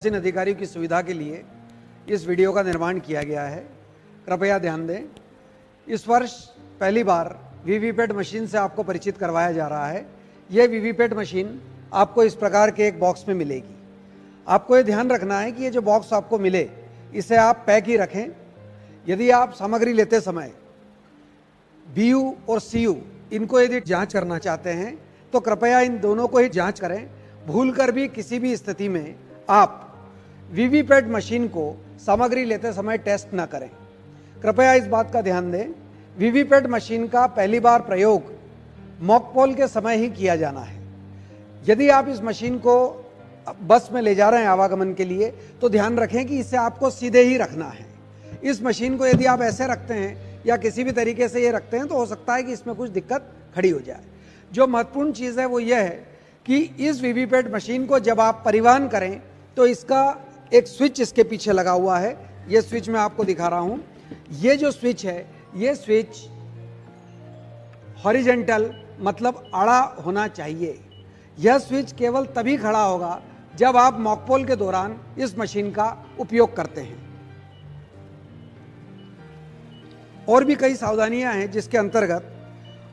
जिन अधिकारियों की सुविधा के लिए इस वीडियो का निर्माण किया गया है, कृपया ध्यान दें। इस वर्ष पहली बार वीवीपैट मशीन से आपको परिचित करवाया जा रहा है। यह वीवीपैट मशीन आपको इस प्रकार के एक बॉक्स में मिलेगी। आपको ये ध्यान रखना है कि ये जो बॉक्स आपको मिले, इसे आप पैक ही रखें। यदि आप सामग्री लेते समय बीयू और सीयू इनको यदि जांच करना चाहते हैं तो कृपया इन दोनों को ही जांच करें। भूलकर भी किसी भी स्थिति में आप वीवीपैट मशीन को सामग्री लेते समय टेस्ट न करें। कृपया इस बात का ध्यान दें, वीवीपैट मशीन का पहली बार प्रयोग मॉकपोल के समय ही किया जाना है। यदि आप इस मशीन को बस में ले जा रहे हैं आवागमन के लिए, तो ध्यान रखें कि इसे आपको सीधे ही रखना है। इस मशीन को यदि आप ऐसे रखते हैं या किसी भी तरीके से ये रखते हैं तो हो सकता है कि इसमें कुछ दिक्कत खड़ी हो जाए। जो महत्वपूर्ण चीज़ है वो यह है कि इस वीवीपैट मशीन को जब आप परिवहन करें तो इसका एक स्विच इसके पीछे लगा हुआ है। ये स्विच मैं आपको दिखा रहा हूँ। ये जो स्विच है, ये स्विच हॉरिजेंटल मतलब आड़ा होना चाहिए। यह स्विच केवल तभी खड़ा होगा जब आप मॉकपोल के दौरान इस मशीन का उपयोग करते हैं। और भी कई सावधानियां हैं जिसके अंतर्गत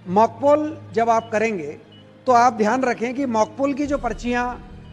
मॉकपोल जब आप करेंगे तो आप ध्यान रखें कि मॉकपोल की जो पर्चियां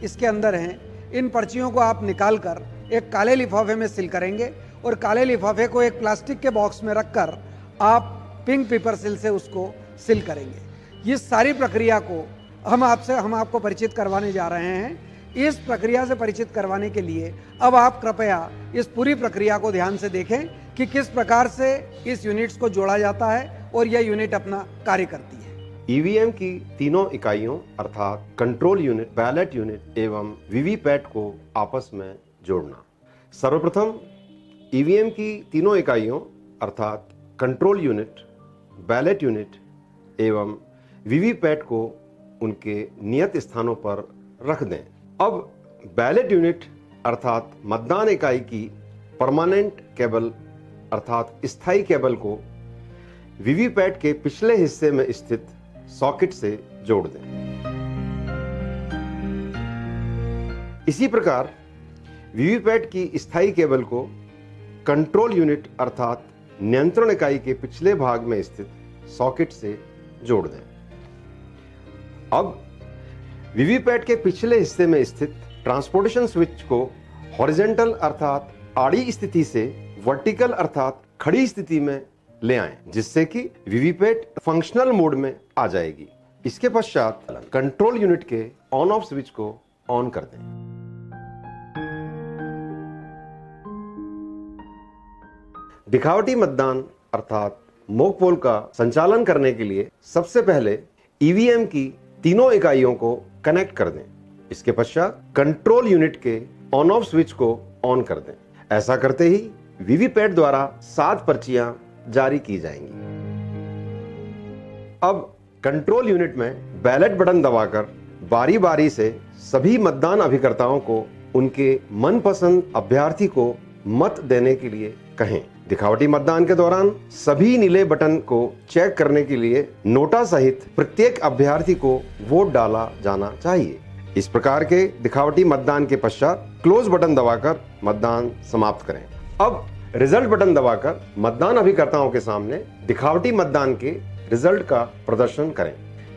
इसके अंदर हैं, इन पर्चियों को आप निकालकर एक काले लिफाफे में सील करेंगे और काले लिफाफे को एक प्लास्टिक के बॉक्स में रखकर आप पिंक पेपर सील से उसको सील करेंगे। इस सारी प्रक्रिया को हम आपको परिचित करवाने जा रहे हैं। इस प्रक्रिया से परिचित करवाने के लिए अब आप कृपया इस पूरी प्रक्रिया को ध्यान से देखें कि किस प्रकार से इस यूनिट्स को जोड़ा जाता है और यह यूनिट अपना कार्य करती है। ईवीएम की तीनों इकाइयों अर्थात कंट्रोल यूनिट, बैलेट यूनिट एवं वीवीपैट को आपस में जोड़ना। सर्वप्रथम ईवीएम की तीनों इकाइयों अर्थात कंट्रोल यूनिट, बैलेट यूनिट एवं वीवीपैट को उनके नियत स्थानों पर रख दें। अब बैलेट यूनिट अर्थात मतदान इकाई की परमानेंट केबल अर्थात स्थायी केबल को वीवीपैट के पिछले हिस्से में स्थित सॉकेट से जोड़ दें। इसी प्रकार वीवीपैट की स्थायी केबल को कंट्रोल यूनिट अर्थात नियंत्रण इकाई के पिछले भाग में स्थित सॉकेट से जोड़ दें। अब वीवीपैट के पिछले हिस्से में स्थित ट्रांसपोर्टेशन स्विच को हॉरिजेंटल अर्थात आड़ी स्थिति से वर्टिकल अर्थात खड़ी स्थिति में ले आएं, जिससे कि वीवीपैट फंक्शनल मोड में आ जाएगी। इसके पश्चात कंट्रोल यूनिट के ऑन ऑफ स्विच को ऑन कर दें। दिखावटी मतदान अर्थात मॉकपोल का संचालन करने के लिए सबसे पहले ईवीएम की तीनों इकाइयों को कनेक्ट कर दें। इसके पश्चात कंट्रोल यूनिट के ऑन ऑफ स्विच को ऑन कर दें। ऐसा करते ही वीवीपैट द्वारा 7 पर्चियां जारी की जाएंगी। अब कंट्रोल यूनिट में बैलेट बटन दबाकर बारी बारी से सभी मतदान अभिकर्ताओं को उनके मनपसंद अभ्यर्थी को मत देने के लिए कहें। दिखावटी मतदान के दौरान सभी नीले बटन को चेक करने के लिए नोटा सहित प्रत्येक अभ्यर्थी को वोट डाला जाना चाहिए। इस प्रकार के दिखावटी मतदान के पश्चात क्लोज बटन दबाकर मतदान समाप्त करें। अब रिजल्ट बटन दबाकर मतदान अभिकर्ताओं के सामने दिखावटी मतदान के रिजल्ट का प्रदर्शन करें।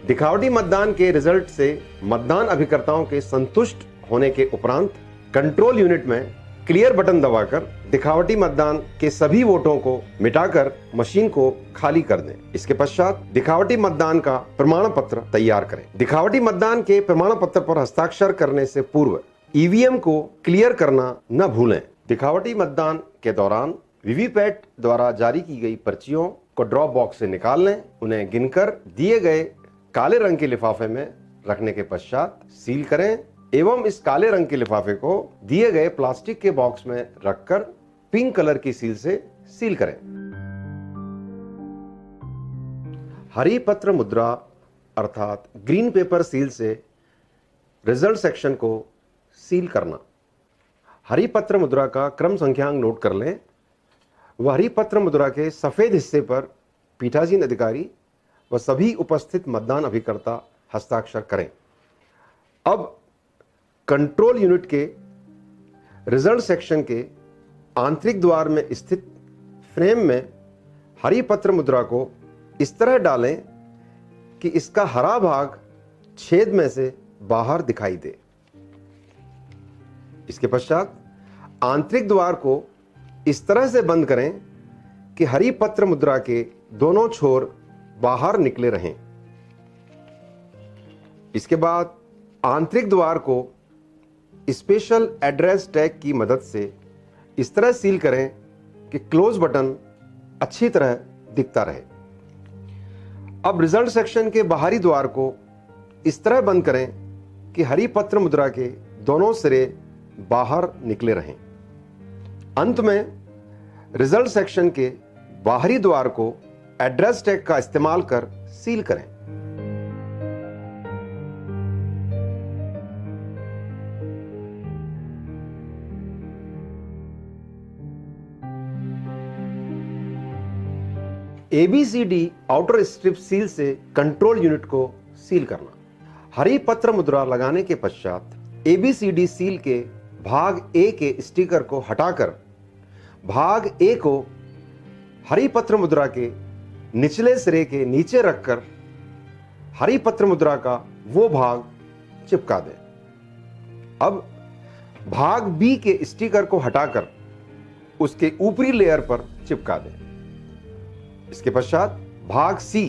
दिखावटी मतदान के रिजल्ट से मतदान अभिकर्ताओं के संतुष्ट होने के उपरांत कंट्रोल यूनिट में क्लियर बटन दबाकर दिखावटी मतदान के सभी वोटों को मिटाकर मशीन को खाली कर दें। इसके पश्चात दिखावटी मतदान का प्रमाण पत्र तैयार करें। दिखावटी मतदान के प्रमाण पत्र पर हस्ताक्षर करने से पूर्व ईवीएम को क्लियर करना न भूलें। दिखावटी मतदान के दौरान वीवीपैट द्वारा जारी की गई पर्चियों को ड्रॉप बॉक्स से निकाल लें। उन्हें गिनकर दिए गए काले रंग के लिफाफे में रखने के पश्चात सील करें एवं इस काले रंग के लिफाफे को दिए गए प्लास्टिक के बॉक्स में रखकर पिंक कलर की सील से सील करें। हरी पत्र मुद्रा अर्थात ग्रीन पेपर सील से रिजल्ट सेक्शन को सील करना। हरी पत्र मुद्रा का क्रम संख्यांक नोट कर लें। वह हरी पत्र मुद्रा के सफेद हिस्से पर पीठासीन अधिकारी व सभी उपस्थित मतदान अभिकर्ता हस्ताक्षर करें। अब कंट्रोल यूनिट के रिजल्ट सेक्शन के आंतरिक द्वार में स्थित फ्रेम में हरी पत्र मुद्रा को इस तरह डालें कि इसका हरा भाग छेद में से बाहर दिखाई दे। इसके पश्चात आंतरिक द्वार को इस तरह से बंद करें कि हरी पत्र मुद्रा के दोनों छोर बाहर निकले रहें। इसके बाद आंतरिक द्वार को स्पेशल एड्रेस टैग की मदद से इस तरह सील करें कि क्लोज बटन अच्छी तरह दिखता रहे। अब रिजल्ट सेक्शन के बाहरी द्वार को इस तरह बंद करें कि हरी पत्र मुद्रा के दोनों सिरे बाहर निकले रहें। अंत में रिजल्ट सेक्शन के बाहरी द्वार को एड्रेस टैग का इस्तेमाल कर सील करें। ABCD आउटर स्ट्रिप सील से कंट्रोल यूनिट को सील करना। हरी पत्र मुद्रा लगाने के पश्चात ABCD सील के भाग A के स्टिकर को हटाकर भाग A को हरी पत्र मुद्रा के निचले सिरे के नीचे रखकर हरी पत्र मुद्रा का वो भाग चिपका दें। अब भाग B के स्टिकर को हटाकर उसके ऊपरी लेयर पर चिपका दें। इसके पश्चात भाग C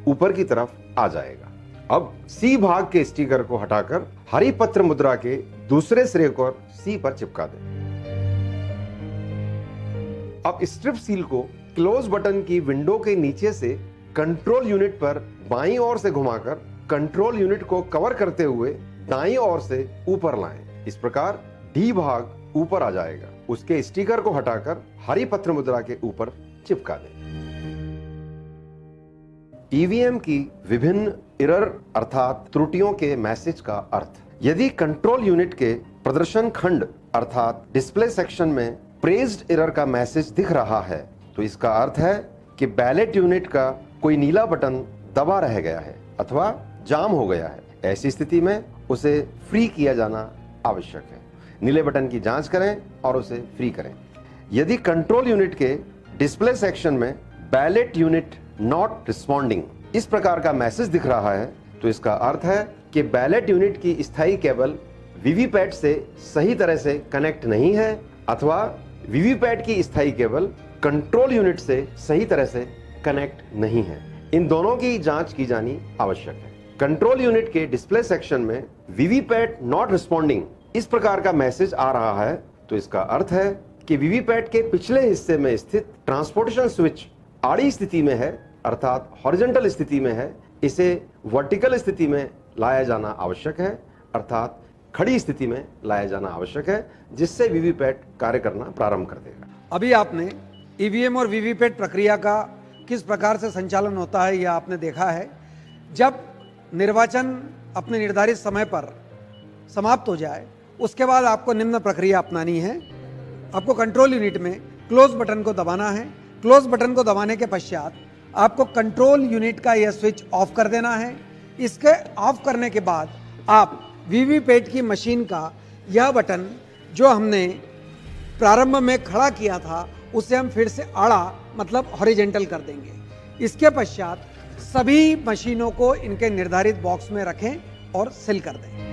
ऊपर की तरफ आ जाएगा। अब C भाग के स्टिकर को हटाकर हरी पत्र मुद्रा के दूसरे सिरे को C पर चिपका दें। अब स्ट्रिप सील को क्लोज बटन की विंडो के नीचे से कंट्रोल यूनिट पर बाईं ओर से घुमाकर कंट्रोल यूनिट को कवर करते हुए दाईं ओर से ऊपर लाएं। इस प्रकार D भाग ऊपर आ जाएगा। उसके स्टिकर को हटाकर हरी पत्र मुद्रा के ऊपर चिपका दें। ईवीएम की विभिन्न एरर अर्थात त्रुटियों के मैसेज का अर्थ। यदि कंट्रोल यूनिट के प्रदर्शन खंड अर्थात डिस्प्ले सेक्शन में प्रेज्ड एरर का मैसेज दिख रहा है तो इसका अर्थ है कि बैलेट यूनिट का कोई नीला बटन दबा रह गया है अथवा जाम हो गया है। ऐसी स्थिति में उसे फ्री किया जाना आवश्यक है। नीले बटन की जांच करें और उसे फ्री करें। यदि कंट्रोल यूनिट के डिस्प्ले सेक्शन में बैलेट यूनिट नॉट रिस्पॉन्डिंग इस प्रकार का मैसेज दिख रहा है तो इसका अर्थ है कि बैलेट यूनिट की स्थायी केबल वीवीपैट से सही तरह से कनेक्ट नहीं है अथवा वीवीपैट की स्थायी केबल कंट्रोल यूनिट से सही तरह से कनेक्ट नहीं है। इन दोनों की जांच की जानी आवश्यक है। कंट्रोल यूनिट के डिस्प्ले सेक्शन में वीवीपैट नॉट रिस्पॉन्डिंग इस प्रकार का मैसेज आ रहा है तो इसका अर्थ है कि वीवीपैट के पिछले हिस्से में स्थित ट्रांसपोर्टेशन स्विच आड़ी स्थिति में है अर्थात हॉरिजॉन्टल स्थिति में है। इसे वर्टिकल स्थिति में लाया जाना आवश्यक है अर्थात खड़ी स्थिति में लाया जाना आवश्यक है जिससे वीवीपैट कार्य करना प्रारंभ कर देगा। अभी आपने ईवीएम और वीवीपैट प्रक्रिया का किस प्रकार से संचालन होता है यह आपने देखा है। जब निर्वाचन अपने निर्धारित समय पर समाप्त हो जाए उसके बाद आपको निम्न प्रक्रिया अपनानी है। आपको कंट्रोल यूनिट में क्लोज बटन को दबाना है। क्लोज बटन को दबाने के पश्चात आपको कंट्रोल यूनिट का यह स्विच ऑफ कर देना है। इसके ऑफ करने के बाद आप वीवीपैट की मशीन का यह बटन जो हमने प्रारंभ में खड़ा किया था उसे हम फिर से आड़ा मतलब हॉरिजॉन्टल कर देंगे। इसके पश्चात सभी मशीनों को इनके निर्धारित बॉक्स में रखें और सील कर दें।